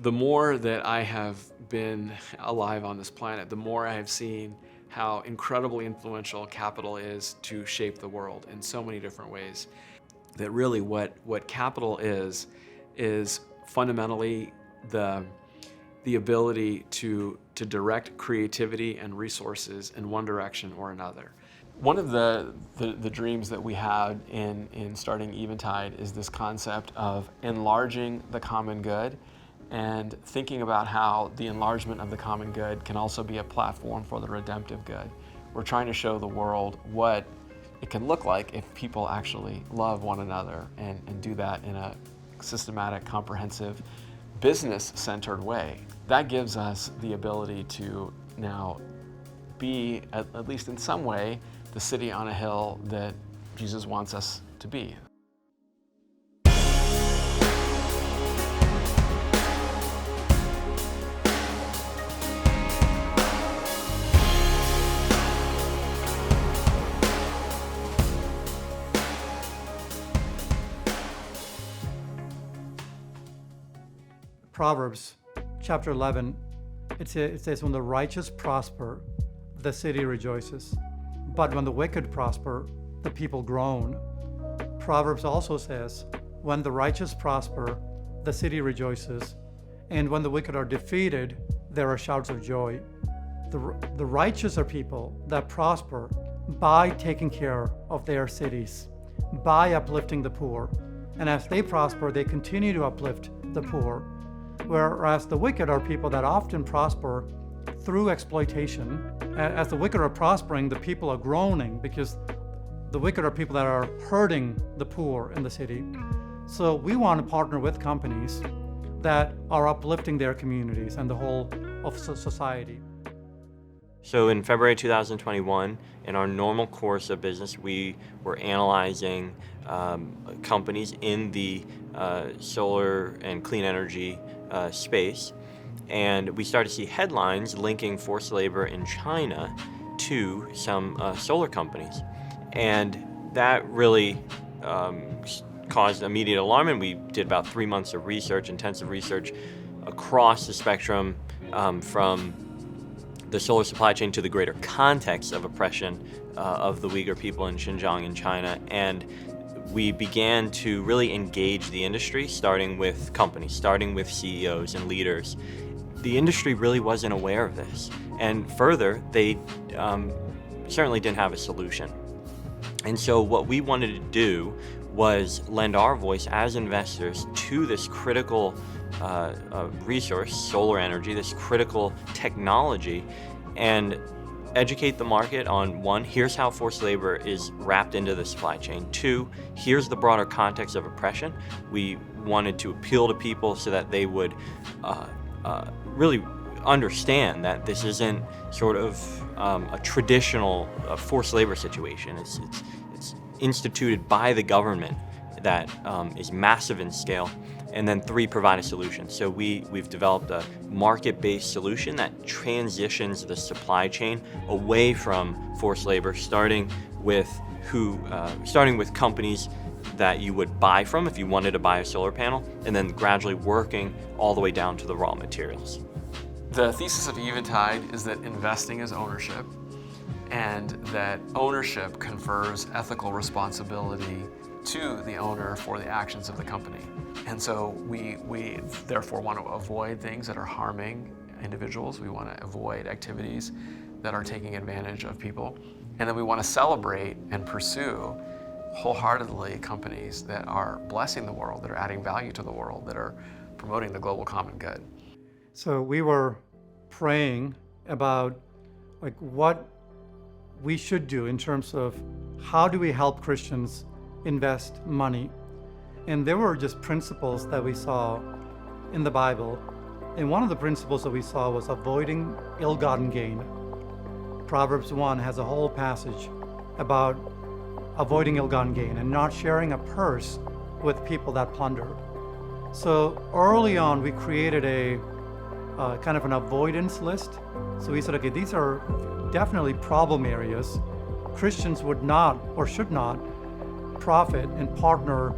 The more that I have been alive on this planet, the more I have seen how incredibly influential capital is to shape the world in so many different ways. That really what capital is fundamentally the ability to direct creativity and resources in one direction or another. One of the dreams that we had in starting Eventide is this concept of enlarging the common good and thinking about how the enlargement of the common good can also be a platform for the redemptive good. We're trying to show the world what it can look like if people actually love one another and do that in a systematic, comprehensive, business-centered way. That gives us the ability to now be, at least in some way, the city on a hill that Jesus wants us to be. Proverbs chapter 11, it says, when the righteous prosper, the city rejoices. But when the wicked prosper, the people groan. Proverbs also says, when the righteous prosper, the city rejoices. And when the wicked are defeated, there are shouts of joy. The righteous are people that prosper by taking care of their cities, by uplifting the poor. And as they prosper, they continue to uplift the poor. Whereas the wicked are people that often prosper through exploitation. As the wicked are prospering, the people are groaning because the wicked are people that are hurting the poor in the city. So we want to partner with companies that are uplifting their communities and the whole of society. So in February 2021, in our normal course of business, we were analyzing companies in the solar and clean energy space, and we started to see headlines linking forced labor in China to some solar companies, and that really caused immediate alarm. And we did about 3 months of research, intensive research across the spectrum, from the solar supply chain to the greater context of oppression of the Uyghur people in Xinjiang in China. And we began to really engage the industry, starting with companies, starting with CEOs and leaders. The industry really wasn't aware of this. And further, they certainly didn't have a solution. And so what we wanted to do was lend our voice as investors to this critical resource, solar energy, this critical technology, and educate the market on, one, here's how forced labor is wrapped into the supply chain. Two, here's the broader context of oppression. We wanted to appeal to people so that they would really understand that this isn't sort of a traditional forced labor situation. It's instituted by the government that is massive in scale. And then three, provide a solution. So we've developed a market-based solution that transitions the supply chain away from forced labor, starting with companies that you would buy from if you wanted to buy a solar panel, and then gradually working all the way down to the raw materials. The thesis of Eventide is that investing is ownership, and that ownership confers ethical responsibility to the owner for the actions of the company. And so we therefore want to avoid things that are harming individuals. We want to avoid activities that are taking advantage of people. And then we want to celebrate and pursue wholeheartedly companies that are blessing the world, that are adding value to the world, that are promoting the global common good. So we were praying about what we should do in terms of how do we help Christians invest money. And there were just principles that we saw in the Bible. And one of the principles that we saw was avoiding ill-gotten gain. Proverbs 1 has a whole passage about avoiding ill-gotten gain and not sharing a purse with people that plunder. So early on, we created a kind of an avoidance list. So we said, okay, these are definitely problem areas. Christians would not or should not profit and partner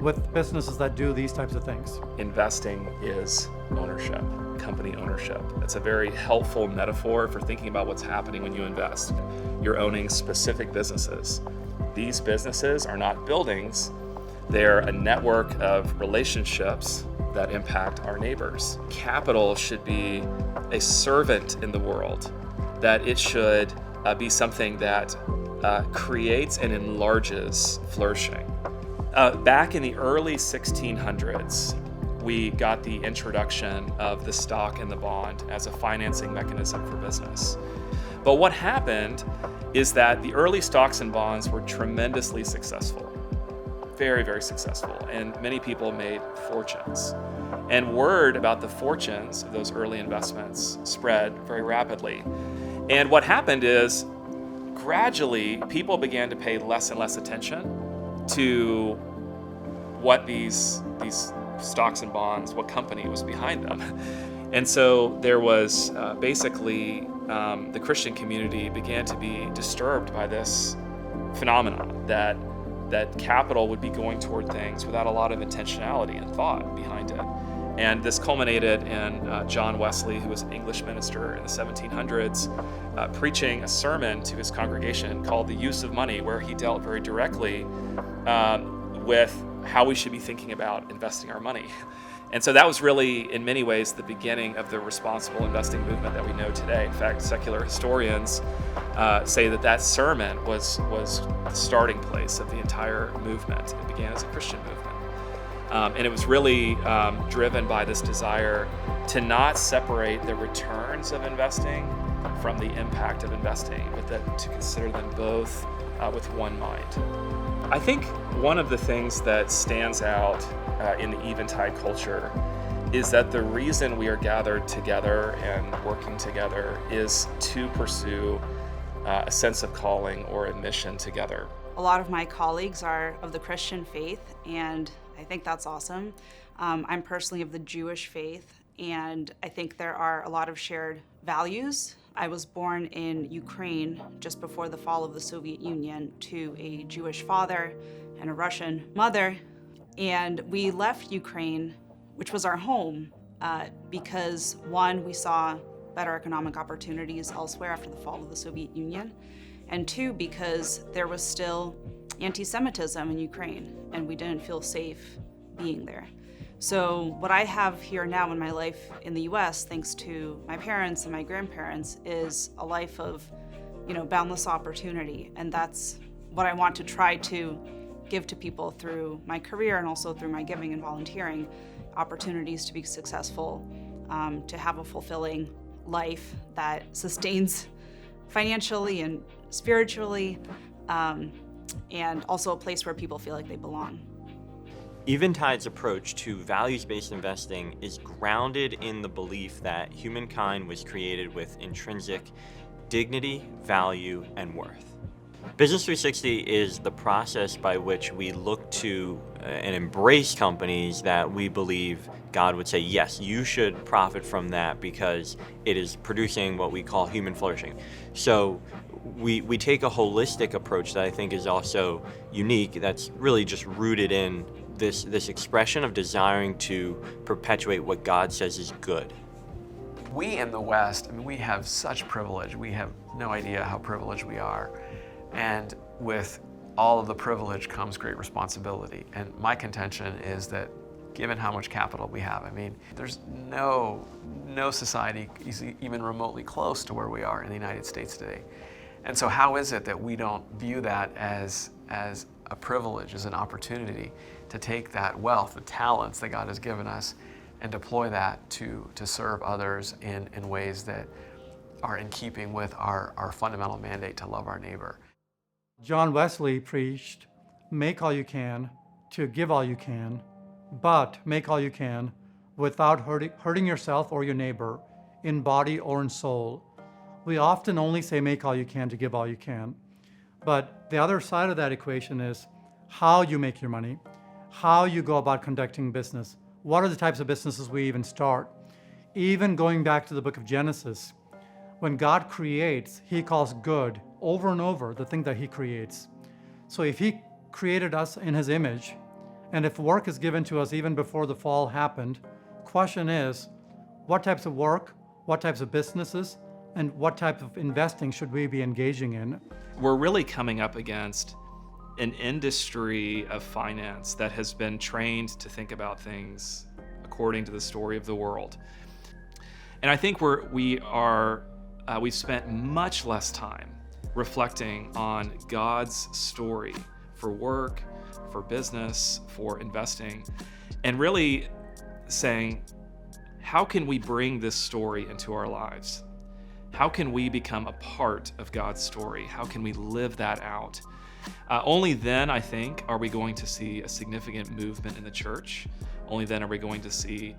with businesses that do these types of things? Investing is ownership, company ownership. It's a very helpful metaphor for thinking about what's happening when you invest. You're owning specific businesses. These businesses are not buildings, they're a network of relationships that impact our neighbors. Capital should be a servant in the world, that it should be something that creates and enlarges flourishing. Back in the early 1600s, we got the introduction of the stock and the bond as a financing mechanism for business. But what happened is that the early stocks and bonds were tremendously successful, very, very successful, and many people made fortunes. And word about the fortunes of those early investments spread very rapidly. And what happened is, gradually, people began to pay less and less attention to what these stocks and bonds, what company was behind them. And so there was basically the Christian community began to be disturbed by this phenomenon that capital would be going toward things without a lot of intentionality and thought behind it. And this culminated in John Wesley, who was an English minister in the 1700s, preaching a sermon to his congregation called The Use of Money, where he dealt very directly with how we should be thinking about investing our money. And so that was really, in many ways, the beginning of the responsible investing movement that we know today. In fact, secular historians say that sermon was the starting place of the entire movement. It began as a Christian movement. And it was really driven by this desire to not separate the returns of investing from the impact of investing, but to consider them both with one mind. I think one of the things that stands out in the Eventide culture is that the reason we are gathered together and working together is to pursue a sense of calling or a mission together. A lot of my colleagues are of the Christian faith, and I think that's awesome. I'm personally of the Jewish faith, and I think there are a lot of shared values. I was born in Ukraine just before the fall of the Soviet Union to a Jewish father and a Russian mother. And we left Ukraine, which was our home, because one, we saw better economic opportunities elsewhere after the fall of the Soviet Union, and two, because there was still anti-Semitism in Ukraine, and we didn't feel safe being there. So what I have here now in my life in the US, thanks to my parents and my grandparents, is a life of, boundless opportunity. And that's what I want to try to give to people through my career and also through my giving and volunteering, opportunities to be successful, to have a fulfilling life that sustains financially and spiritually, and also a place where people feel like they belong. Eventide's approach to values-based investing is grounded in the belief that humankind was created with intrinsic dignity, value, and worth. Business 360 is the process by which we look to and embrace companies that we believe God would say, yes, you should profit from that because it is producing what we call human flourishing. So we take a holistic approach that I think is also unique, that's really just rooted in this expression of desiring to perpetuate what God says is good. We in the West, we have such privilege. We have no idea how privileged we are. And with all of the privilege comes great responsibility. And my contention is that given how much capital we have, there's no society even remotely close to where we are in the United States today. And so how is it that we don't view that as a privilege, as an opportunity to take that wealth, the talents that God has given us, and deploy that to serve others in ways that are in keeping with our fundamental mandate to love our neighbor? John Wesley preached, make all you can to give all you can, but make all you can without hurting yourself or your neighbor in body or in soul. We often only say make all you can to give all you can. But the other side of that equation is how you make your money, how you go about conducting business. What are the types of businesses we even start? Even going back to the book of Genesis, when God creates, He calls good over and over the thing that He creates. So if He created us in His image And if work is given to us even before the fall happened, question is, what types of work, what types of businesses, and what type of investing should we be engaging in? We're really coming up against an industry of finance that has been trained to think about things according to the story of the world. And I think we've spent much less time reflecting on God's story for work, for business, for investing, and really saying, how can we bring this story into our lives? How can we become a part of God's story? How can we live that out? Only then, I think, are we going to see a significant movement in the church. Only then are we going to see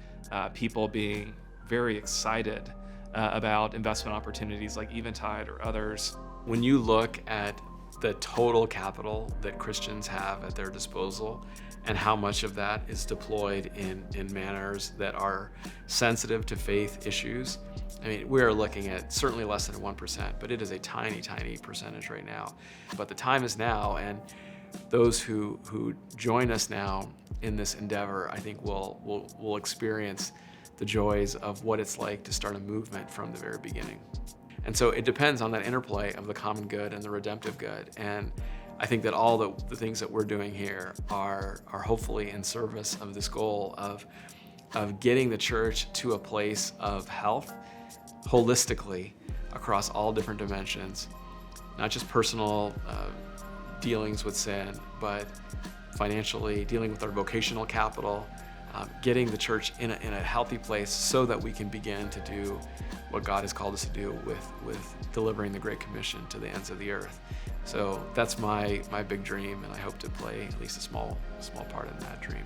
people being very excited about investment opportunities like Eventide or others. When you look at the total capital that Christians have at their disposal and how much of that is deployed in manners that are sensitive to faith issues, I mean, we're looking at certainly less than 1%, but it is a tiny, tiny percentage right now. But the time is now, and those who join us now in this endeavor, I think will experience the joys of what it's like to start a movement from the very beginning. And so it depends on that interplay of the common good and the redemptive good. And I think that all the things that we're doing here are hopefully in service of this goal of getting the church to a place of health holistically across all different dimensions, not just personal dealings with sin, but financially dealing with our vocational capital, getting the church in a healthy place so that we can begin to do what God has called us to do with delivering the Great Commission to the ends of the earth. So that's my big dream, and I hope to play at least a small part in that dream.